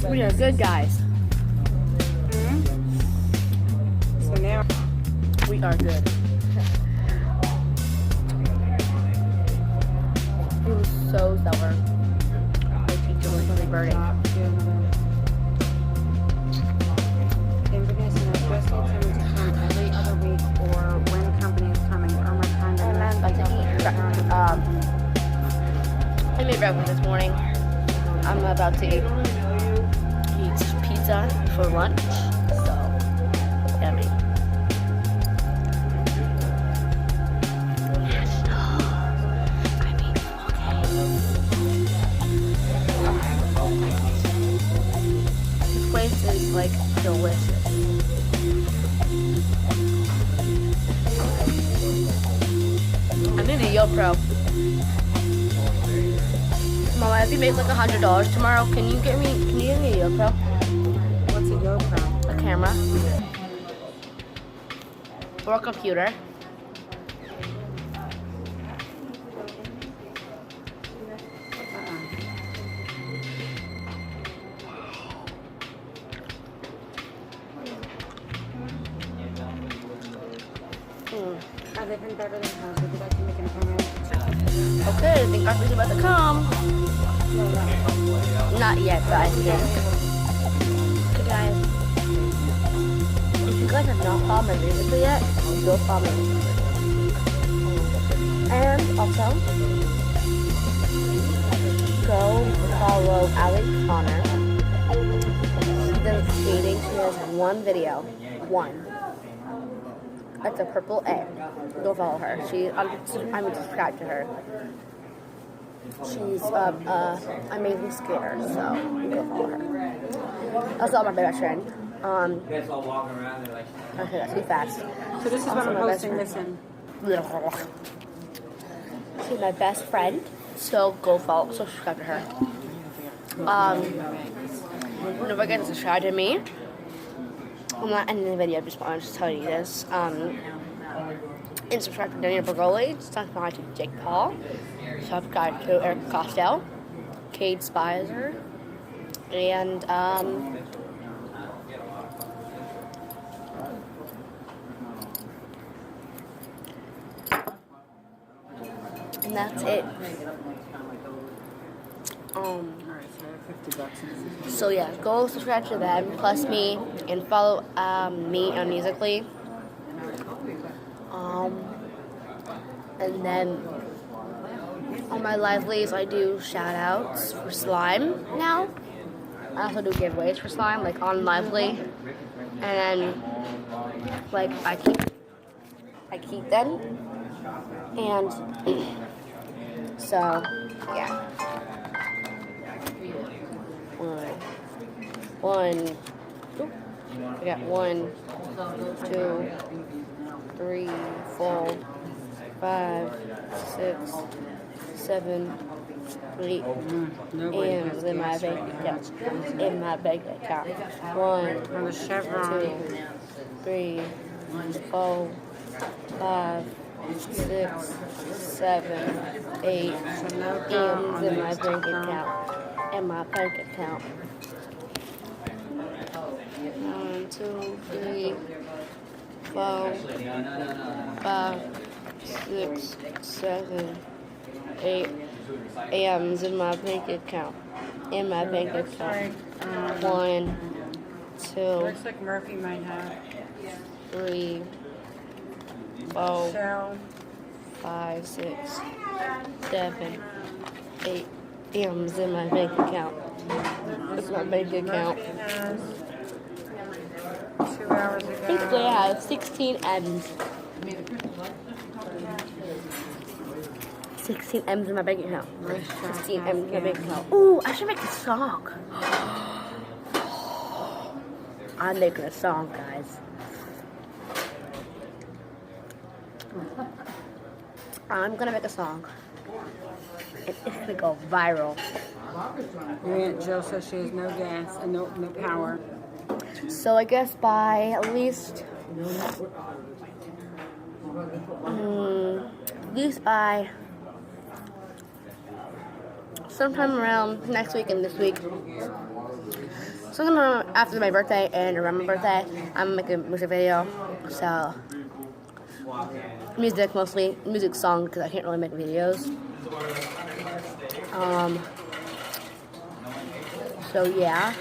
We are good guys. So now We are good. He was so sour. My teacher was really burning. Inverness and West End to come every other week or when company is coming. Oh my kind And I'm about to eat. I made breakfast this morning. I'm about to eat pizza for lunch. So, yummy. This place is like delicious. I'm in a YoPro. Mama, if you make like $100 tomorrow, can you give me a YoPro? What's a GoPro? A camera. Or a computer. I live in Beverly Hills. Would you like to make an appointment? Okay, I think Arthur's about to come. Not yet, but I think. Okay, guys. If you guys have not followed my music yet, go follow me. And also, go follow Allie Connor. She does skating. She has one video. One. That's a purple A. Go follow her. I'm subscribed to her. She's amazing skater, so go follow her. Also, my best friend. Okay, that's too fast. So this is what Also I'm my best posting friend. this in. She's my best friend, so go follow, subscribe to her. Don't forget to subscribe to me. I'm not ending the video, I just wanted to tell you this. And subscribe to Daniel Bergoli, subscribe to Jake Paul, subscribe to Eric Costello, Cade Spicer, and that's it. So yeah, go subscribe to them, plus me, and follow me on Musically. And then on my livelies, I do shout outs for slime now. I also do giveaways for slime, like on Lively. And then, like, I keep them. And so, yeah. One. I got 1, 2, 3, 4, 5, 6, 7, 8 M's in my bank account. In my bank account. 1, 2, 3, 4, 5, 6, 7, 8 M's in my bank account. In my bank account. 1, 2, 3, 4, 5, 6, 7, 8 M's in my bank account. In my bank account. 1, 2. Looks like Murphy might have. 3, 4, So 5, 6, 7, 8 M's in my bank account. It's my bank account. Murphy has 2 hours ago. Basically, I have 16 M's. 16 M's in my bank account. 16 M's in my bank account. Ooh, I should make a song. I'm making a song, guys. I'm gonna make a song. It's gonna go viral. Your Aunt Jill says she has no gas and no power. So I guess by at least by sometime around next week and this week, So I'm gonna, after my birthday and around my birthday, I'm gonna make a music video. So, music mostly, music song, because I can't really make videos. So yeah.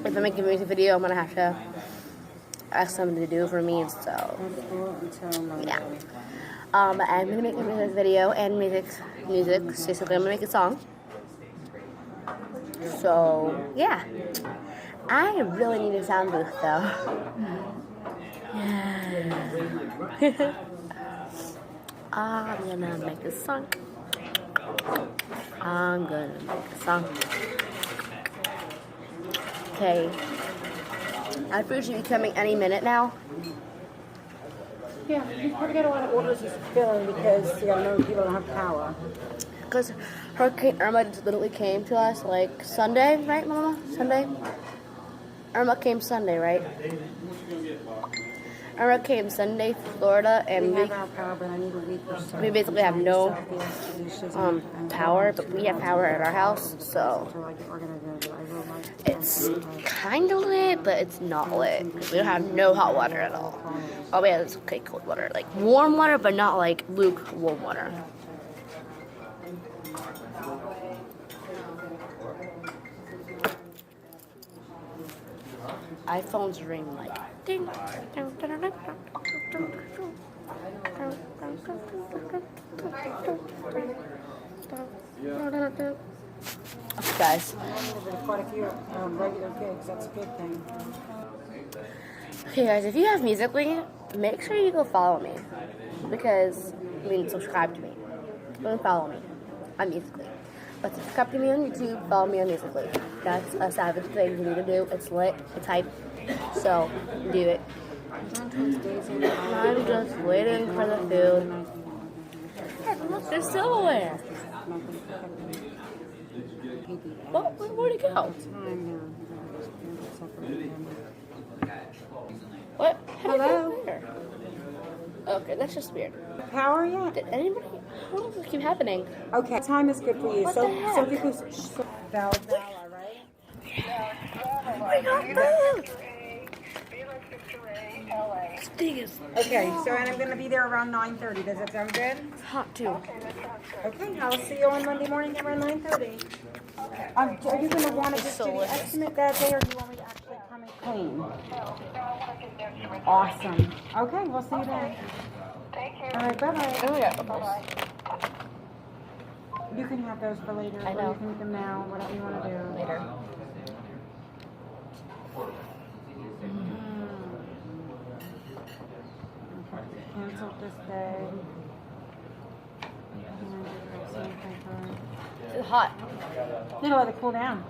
If I make a music video, I'm gonna have to ask someone to do it for me, so yeah. I'm gonna make a music video and music. Basically, I'm gonna make a song. So yeah, I really need a sound booth though. I'm gonna make a song. I'm gonna make a song. Okay. Our food should be coming any minute now. Yeah, you probably got a lot of orders to fill because people don't have power. Because Hurricane Irma just literally came to us like Sunday, right, Mama? Sunday? Irma came Sunday, right? Irma came Sunday to Florida, and We have our power, but I need a week or so. we basically have no power, but we have power at our house, so it's kind of lit, but it's not lit. We don't have no hot water at all. Oh, yeah, it's okay, cold water. Like warm water, but not like lukewarm water. iPhones ring like ding. Okay, guys. There's quite a few regular gigs. That's a good thing. Okay, guys, if you have Musical.ly, make sure you go follow me. Because, subscribe to me. Go and follow me on Musical.ly. But subscribe to me on YouTube, follow me on Musical.ly. That's a savage thing you need to do. It's lit, it's hype. So, do it. I'm just waiting for the food. Hey, look, there's silverware. Where'd it go? What? Hello? Okay, that's just weird. Power yet? Did anybody? How does this keep happening? Okay, time is good for you. What so, the heck? so because Vala, right? I got food! This thing is Okay, so and I'm gonna be there around 9:30. Does that sound good? hot too. Okay, I'll see you on Monday morning around 9:30. Are you gonna want to just do the delicious. estimate that day, or do you want me to actually come and clean? Awesome. Okay, we'll see you then. All right, bye-bye. Oh yeah. You can have those for later, I or know. you can eat them now, whatever you want to do. Later. Cancel this day. It's hot. You know, let it cool down.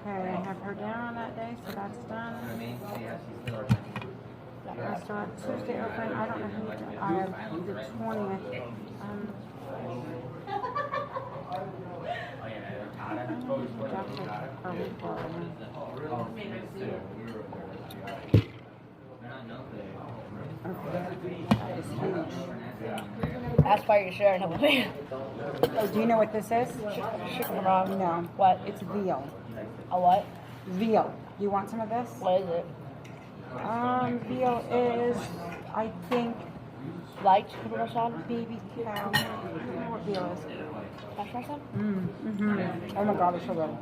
Okay, I have her down on that day, so that's done. Restaurant Tuesday open. I don't know who. I have the 20th. That's why you're sharing it with me. Oh, do you know what this is? Chicken wrong. No. What? It's veal. A what? Veal. You want some of this? What is it? Veal is, I think, Like chicken parmesan? baby cow. I don't know what veal is. Hash parmesan? Oh my god, it's so good.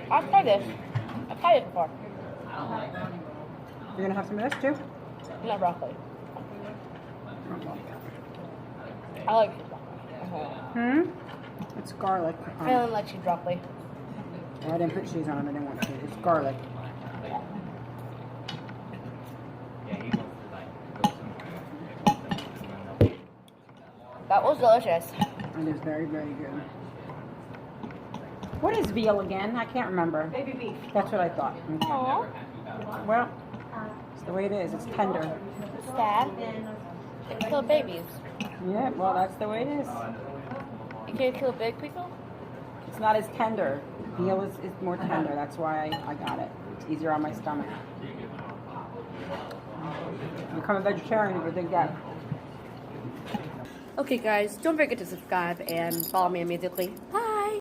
I've tried this. I've tried it before. You're gonna have some of this too? Not broccoli. I like broccoli. It's garlic. I don't like cheese broccoli. I didn't put cheese on it. I didn't want to. It's garlic. That was delicious. It is very, very good. What is veal again? I can't remember. Baby beef. That's what I thought. Okay. Aww. Well, it's the way it is. It's tender. Sad. They kill babies. Yeah, well, that's the way it is. You can't kill big people? It's not as tender. Veal is more tender. That's why I got it. It's easier on my stomach. become a vegetarian if you think that. Okay, guys, don't forget to subscribe and follow me immediately. Bye.